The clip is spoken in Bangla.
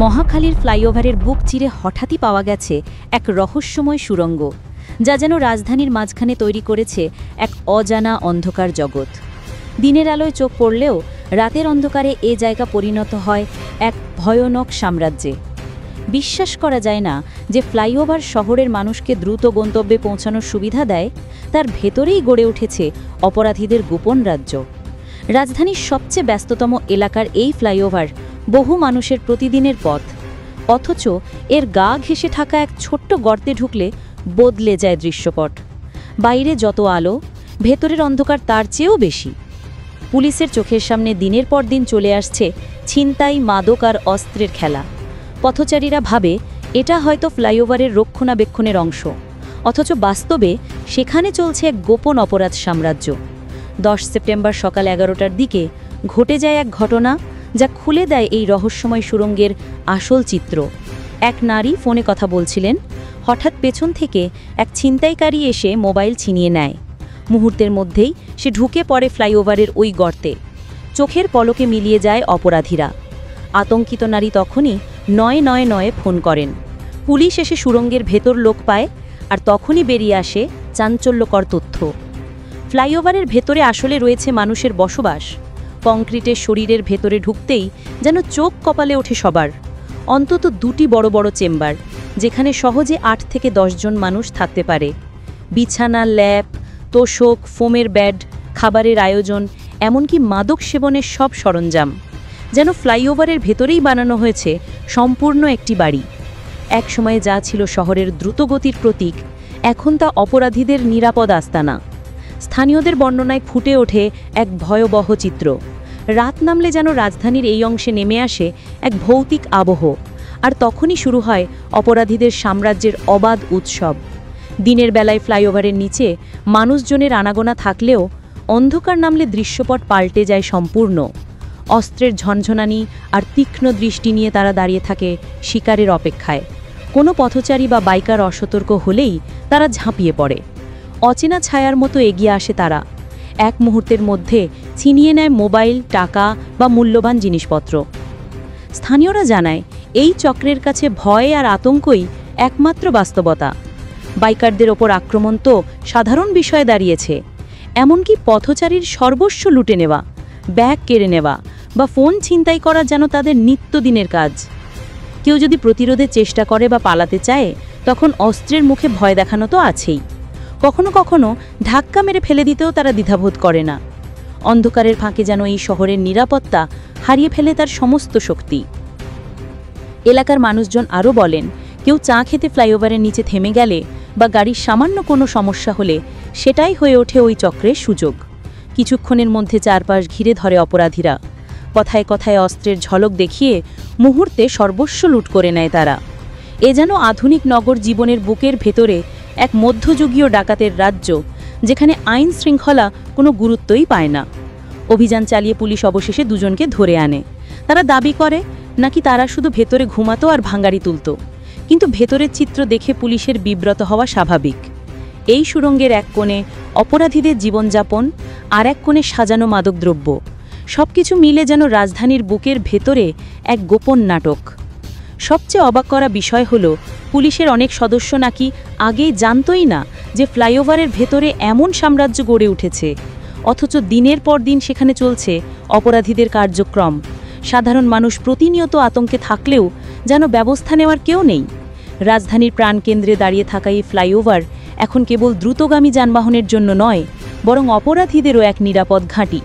মহাখালীর ফ্লাইওভারের বুক চিরে হঠাৎই পাওয়া গেছে এক রহস্যময় সুড়ঙ্গ, যা যেন রাজধানীর মাঝখানে তৈরি করেছে এক অজানা অন্ধকার জগৎ। দিনের আলোয় চোখ পড়লেও রাতের অন্ধকারে এ জায়গা পরিণত হয় এক ভয়ানক সাম্রাজ্যে। বিশ্বাস করা যায় না যে ফ্লাইওভার শহরের মানুষকে দ্রুত গন্তব্যে পৌঁছানোর সুবিধা দেয়, তার ভেতরেই গড়ে উঠেছে অপরাধীদের গোপন রাজ্য। রাজধানীর সবচেয়ে ব্যস্ততম এলাকার এই ফ্লাইওভার বহু মানুষের প্রতিদিনের পথ, অথচ এর গা ঘেঁষে থাকা এক ছোট্ট গর্তে ঢুকলে বদলে যায় দৃশ্যপট। বাইরে যত আলো, ভেতরের অন্ধকার তার চেয়েও বেশি। পুলিশের চোখের সামনে দিনের পর দিন চলে আসছে ছিনতাই, মাদক আর অস্ত্রের খেলা। পথচারীরা ভাবে এটা হয়তো ফ্লাইওভারের রক্ষণাবেক্ষণের অংশ, অথচ বাস্তবে সেখানে চলছে এক গোপন অপরাধ সাম্রাজ্য। 10 সেপ্টেম্বর সকাল 11টার দিকে ঘটে যায় এক ঘটনা যা খুলে দেয় এই রহস্যময় সুড়ঙ্গের আসল চিত্র। এক নারী ফোনে কথা বলছিলেন, হঠাৎ পেছন থেকে এক ছিনতাইকারী এসে মোবাইল ছিনিয়ে নেয়। মুহূর্তের মধ্যেই সে ঢুকে পড়ে ফ্লাইওভারের ওই গর্তে। চোখের পলকে মিলিয়ে যায় অপরাধীরা। আতঙ্কিত নারী তখনই 999 ফোন করেন। পুলিশ এসে সুড়ঙ্গের ভেতর লোক পায়, আর তখনই বেরিয়ে আসে চাঞ্চল্যকর তথ্য। ফ্লাইওভারের ভেতরে আসলে রয়েছে মানুষের বসবাস। কংক্রিটের শরীরের ভেতরে ঢুকতেই যেন চোখ কপালে ওঠে সবার। অন্তত 2টি বড় বড় চেম্বার, যেখানে সহজে 8 থেকে 10 জন মানুষ থাকতে পারে। বিছানা, ল্যাপ, তোশক, ফোমের বেড, খাবারের আয়োজন, এমনকি মাদক সেবনের সব সরঞ্জাম। যেন ফ্লাইওভারের ভেতরেই বানানো হয়েছে সম্পূর্ণ একটি বাড়ি। এক সময়ে যা ছিল শহরের দ্রুতগতির প্রতীক, এখন তা অপরাধীদের নিরাপদ আস্তানা। স্থানীয়দের বর্ণনায় ফুটে ওঠে এক ভয়াবহ চিত্র। রাত নামলে যেন রাজধানীর এই অংশে নেমে আসে এক ভৌতিক আবহ, আর তখনই শুরু হয় অপরাধীদের সাম্রাজ্যের অবাধ উৎসব। দিনের বেলায় ফ্লাইওভারের নিচে মানুষজনের আনাগোনা থাকলেও অন্ধকার নামলে দৃশ্যপট পাল্টে যায় সম্পূর্ণ। অস্ত্রের ঝনঝনানি আর তীক্ষ্ণ দৃষ্টি নিয়ে তারা দাঁড়িয়ে থাকে শিকারের অপেক্ষায়। কোনো পথচারী বা বাইকার অসতর্ক হলেই তারা ঝাঁপিয়ে পড়ে। অচেনা ছায়ার মতো এগিয়ে আসে তারা। এক মুহূর্তের মধ্যে ছিনিয়ে নেয় মোবাইল, টাকা বা মূল্যবান জিনিসপত্র। স্থানীয়রা জানায় এই চক্রের কাছে ভয় আর আতঙ্কই একমাত্র বাস্তবতা। বাইকারদের ওপর আক্রমণ তো সাধারণ বিষয়ে দাঁড়িয়েছে, এমনকি পথচারীর সর্বস্ব লুটে নেওয়া, ব্যাগ কেড়ে নেওয়া বা ফোন ছিনতাই করা যেন তাদের নিত্যদিনের কাজ। কেউ যদি প্রতিরোধের চেষ্টা করে বা পালাতে চায়, তখন অস্ত্রের মুখে ভয় দেখানো তো আছেই। কখনো কখনো ধাক্কা মেরে ফেলে দিতেও তারা দ্বিধাবোধ করে না। অন্ধকারের ফাঁকে যেন এই শহরের নিরাপত্তা হারিয়ে ফেলে তার সমস্ত শক্তি। এলাকার মানুষজন আরও বলেন, কেউ চা খেতে ফ্লাইওভারের নিচে থেমে গেলে বা গাড়ির সামান্য কোনো সমস্যা হলে সেটাই হয়ে ওঠে ওই চক্রের সুযোগ। কিছুক্ষণের মধ্যে চারপাশ ঘিরে ধরে অপরাধীরা। কথায় কথায় অস্ত্রের ঝলক দেখিয়ে মুহূর্তে সর্বস্ব লুট করে নেয় তারা। এ যেন আধুনিক নগর জীবনের বুকের ভেতরে এক মধ্যযুগীয় ডাকাতের রাজ্য, যেখানে আইন শৃঙ্খলা কোনো গুরুত্বই পায় না। অভিযান চালিয়ে পুলিশ অবশেষে দুজনকে ধরে আনে। তারা দাবি করে নাকি তারা শুধু ভেতরে ঘুমাতো আর ভাঙাড়ি তুলত, কিন্তু ভেতরের চিত্র দেখে পুলিশের বিব্রত হওয়া স্বাভাবিক। এই সুড়ঙ্গের এক কোণে অপরাধীদের জীবনযাপন, আর এক কোণে সাজানো মাদকদ্রব্য। সবকিছু মিলে যেন রাজধানীর বুকের ভেতরে এক গোপন নাটক। সবচেয়ে অবাক করা বিষয় হলো, পুলিশের অনেক সদস্য নাকি আগেই জানতই না যে ফ্লাইওভারের ভেতরে এমন সাম্রাজ্য গড়ে উঠেছে, অথচ দিনের পর দিন সেখানে চলছে অপরাধীদের কার্যক্রম। সাধারণ মানুষ প্রতিনিয়ত আতঙ্কে থাকলেও যেন ব্যবস্থা নেওয়ার কেউ নেই। রাজধানীর প্রাণকেন্দ্রে দাঁড়িয়ে থাকা এই ফ্লাইওভার এখন কেবল দ্রুতগামী যানবাহনের জন্য নয়, বরং অপরাধীদেরও এক নিরাপদ ঘাঁটি।